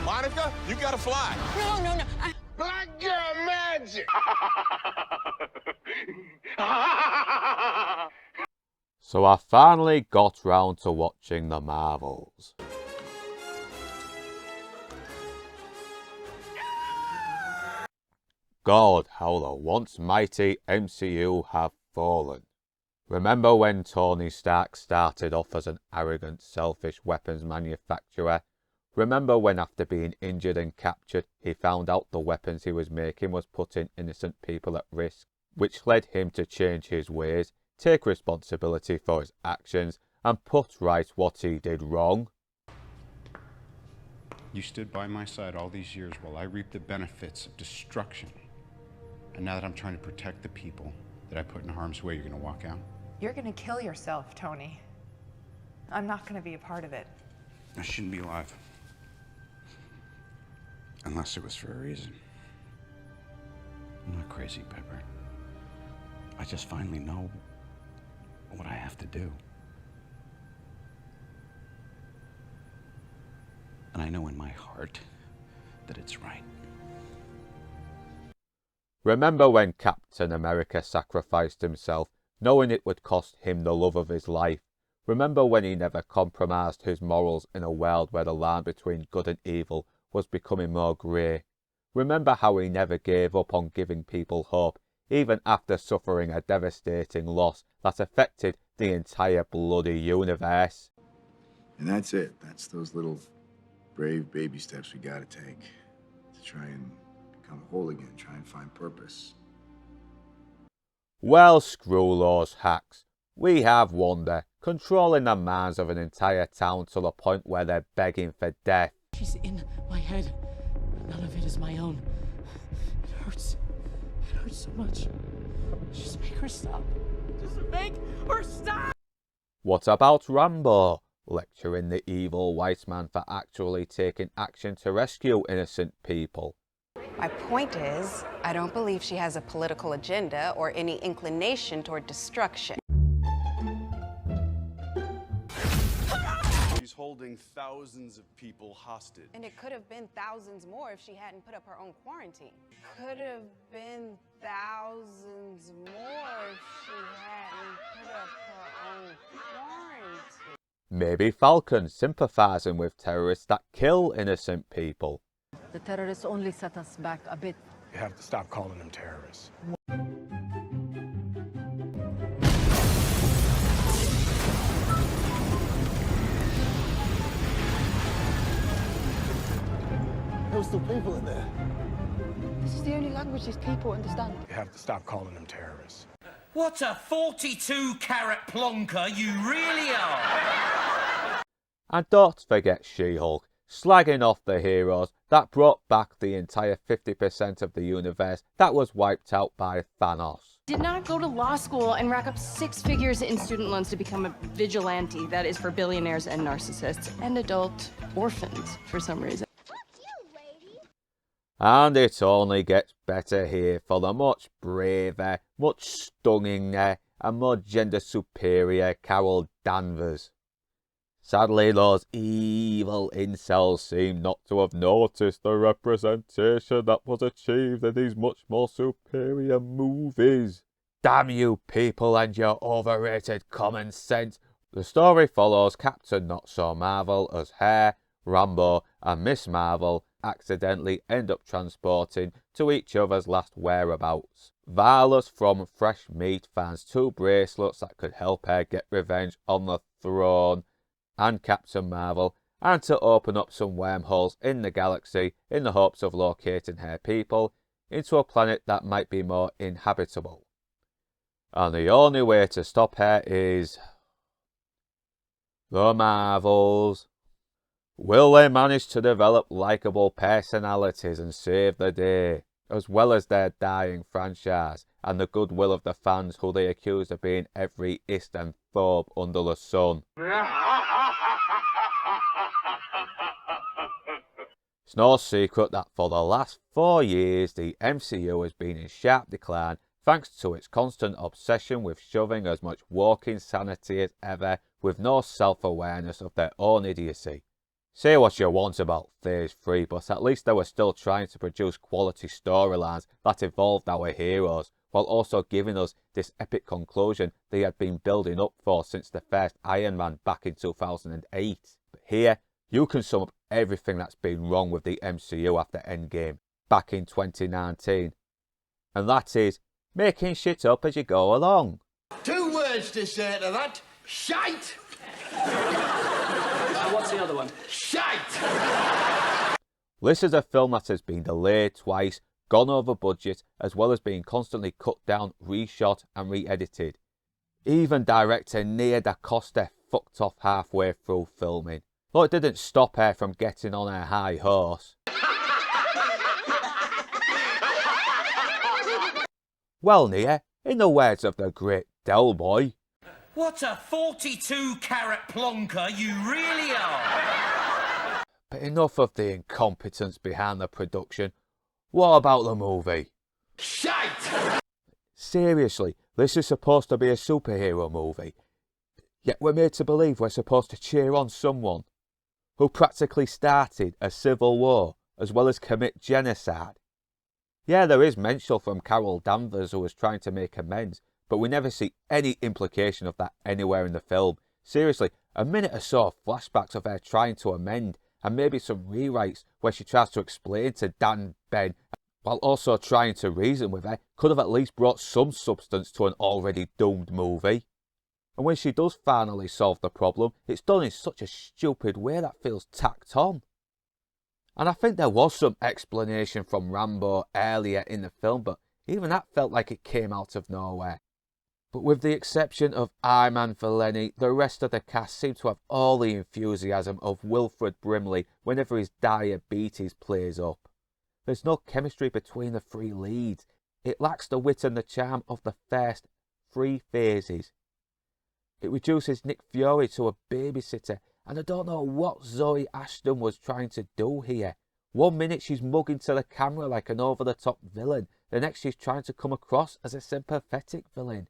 Monica, you gotta fly. No. Black girl magic. So I finally got round to watching the Marvels. God, how the once mighty MCU have fallen. Remember when Tony Stark started off as an arrogant, selfish weapons manufacturer? Remember when after being injured and captured, he found out the weapons he was making was putting innocent people at risk, which led him to change his ways, take responsibility for his actions, and put right what he did wrong? You stood by my side all these years while I reaped the benefits of destruction. And now that I'm trying to protect the people that I put in harm's way, you're gonna walk out? You're gonna kill yourself, Tony. I'm not gonna be a part of it. I shouldn't be alive. Unless it was for a reason. I'm not crazy, Pepper. I just finally know what I have to do. And I know in my heart that it's right. Remember when Captain America sacrificed himself, knowing it would cost him the love of his life? Remember when he never compromised his morals in a world where the line between good and evil was becoming more grey? Remember how he never gave up on giving people hope, even after suffering a devastating loss that affected the entire bloody universe? And that's it. That's those little brave baby steps we gotta take to try and become whole again, try and find purpose. Well, screw those hacks. We have Wanda, controlling the minds of an entire town to the point where they're begging for death. She's in my head. None of it is my own. It hurts. It hurts so much. Just make her stop. Just make her stop! What about Rambo, lecturing the evil white man for actually taking action to rescue innocent people? My point is, I don't believe she has a political agenda or any inclination toward destruction. She's holding thousands of people hostage. And it could have been thousands more if she hadn't put up her own quarantine. Could have been thousands more if she hadn't put up her own quarantine. Maybe Falcon, sympathising with terrorists that kill innocent people. The terrorists only set us back a bit. You have to stop calling them terrorists. There were still people in there. This is the only language these people understand. You have to stop calling them terrorists. What a 42-carat plonker you really are! And don't forget She-Hulk, slagging off the heroes that brought back the entire 50% of the universe that was wiped out by Thanos. Did not go to law school and rack up 6 figures in student loans to become a vigilante. That is for billionaires and narcissists and adult orphans for some reason. And it only gets better here for the much braver, much stunninger and more gender superior Carol Danvers. Sadly, those evil incels seem not to have noticed the representation that was achieved in these much more superior movies. Damn you people and your overrated common sense. The story follows Captain Not So Marvel as her, Rambo and Miss Marvel accidentally end up transporting to each other's last whereabouts. Varus from Fresh Meat finds 2 bracelets that could help her get revenge on the throne and Captain Marvel, and to open up some wormholes in the galaxy in the hopes of locating her people into a planet that might be more inhabitable. And the only way to stop her is the Marvels. Will they manage to develop likeable personalities and save the day, as well as their dying franchise and the goodwill of the fans who they accuse of being every ist and phobe under the sun? It's no secret that for the last 4 years the MCU has been in sharp decline thanks to its constant obsession with shoving as much woke insanity as ever with no self-awareness of their own idiocy. Say what you want about Phase 3, but at least they were still trying to produce quality storylines that evolved our heroes, while also giving us this epic conclusion they had been building up for since the first Iron Man back in 2008. But here, you can sum up everything that's been wrong with the MCU after Endgame back in 2019. And that is, making shit up as you go along. 2 words to say to that: shite! What's the other one? Shite! This is a film that has been delayed twice, gone over budget, as well as being constantly cut down, reshot and re-edited. Even director Nia Da Costa fucked off halfway through filming. Though it didn't stop her from getting on her high horse. Well, Nia, in the words of the great Del Boy, What a 42-carat plonker you really are! but enough of the incompetence behind the production. What about the movie? Shite! Seriously, this is supposed to be a superhero movie. Yet we're made to believe we're supposed to cheer on someone who practically started a civil war as well as commit genocide. Yeah, there is mention from Carol Danvers who was trying to make amends, but we never see any implication of that anywhere in the film. Seriously, a minute or so of flashbacks of her trying to amend, and maybe some rewrites where she tries to explain to Dan Ben, while also trying to reason with her, could have at least brought some substance to an already doomed movie. And when she does finally solve the problem, it's done in such a stupid way that feels tacked on. And I think there was some explanation from Rambo earlier in the film, but even that felt like it came out of nowhere. But with the exception of Iman Vellani, the rest of the cast seem to have all the enthusiasm of Wilfred Brimley whenever his diabetes plays up. There's no chemistry between the 3 leads. It lacks the wit and the charm of the first 3 phases. It reduces Nick Fury to a babysitter, and I don't know what Zoe Ashton was trying to do here. One minute she's mugging to the camera like an over-the-top villain, the next she's trying to come across as a sympathetic villain.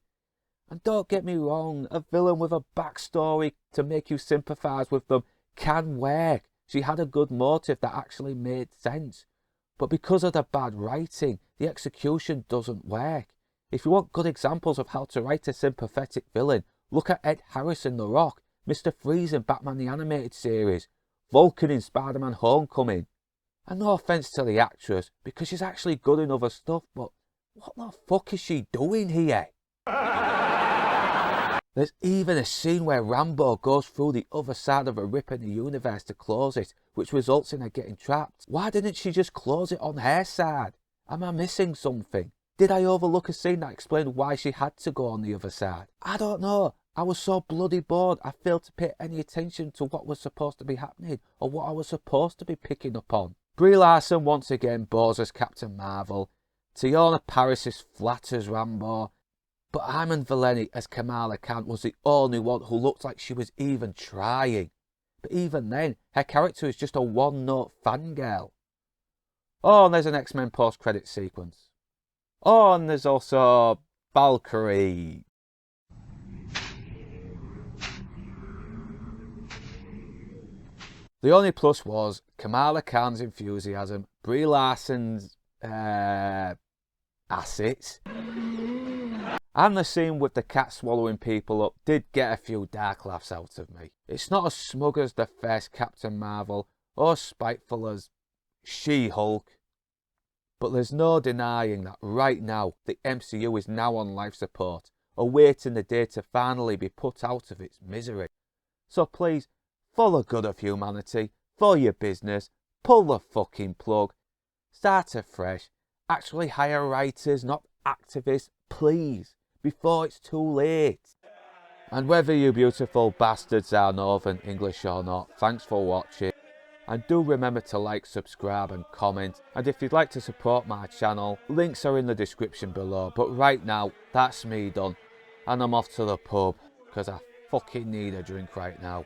And don't get me wrong, a villain with a backstory to make you sympathise with them can work. She had a good motive that actually made sense. But because of the bad writing, the execution doesn't work. If you want good examples of how to write a sympathetic villain, look at Ed Harris in The Rock, Mr. Freeze in Batman the Animated Series, Vulcan in Spider-Man Homecoming. And no offence to the actress, because she's actually good in other stuff, but what the fuck is she doing here? There's even a scene where Rambo goes through the other side of a rip in the universe to close it, which results in her getting trapped. Why didn't she just close it on her side? Am I missing something? Did I overlook a scene that explained why she had to go on the other side? I don't know. I was so bloody bored I failed to pay any attention to what was supposed to be happening or what I was supposed to be picking up on. Brie Larson once again bores as Captain Marvel. Tiona Paris is flat as Rambo. But Iman Vellani as Kamala Khan was the only one who looked like she was even trying. But even then, her character is just a one-note fangirl. Oh, and there's an X-Men post-credit sequence. Oh, and there's also Valkyrie. The only plus was Kamala Khan's enthusiasm, Brie Larson's assets, and the scene with the cat swallowing people up did get a few dark laughs out of me. It's not as smug as the first Captain Marvel or spiteful as She-Hulk, but there's no denying that right now the MCU is now on life support, awaiting the day to finally be put out of its misery. So please, for the good of humanity, for your business, pull the fucking plug, start afresh, actually hire writers, not activists, please, before it's too late. And whether you beautiful bastards are Northern English or not, thanks for watching. And do remember to like, subscribe and comment. And if you'd like to support my channel, links are in the description below. But right now, that's me done. And I'm off to the pub, because I fucking need a drink right now.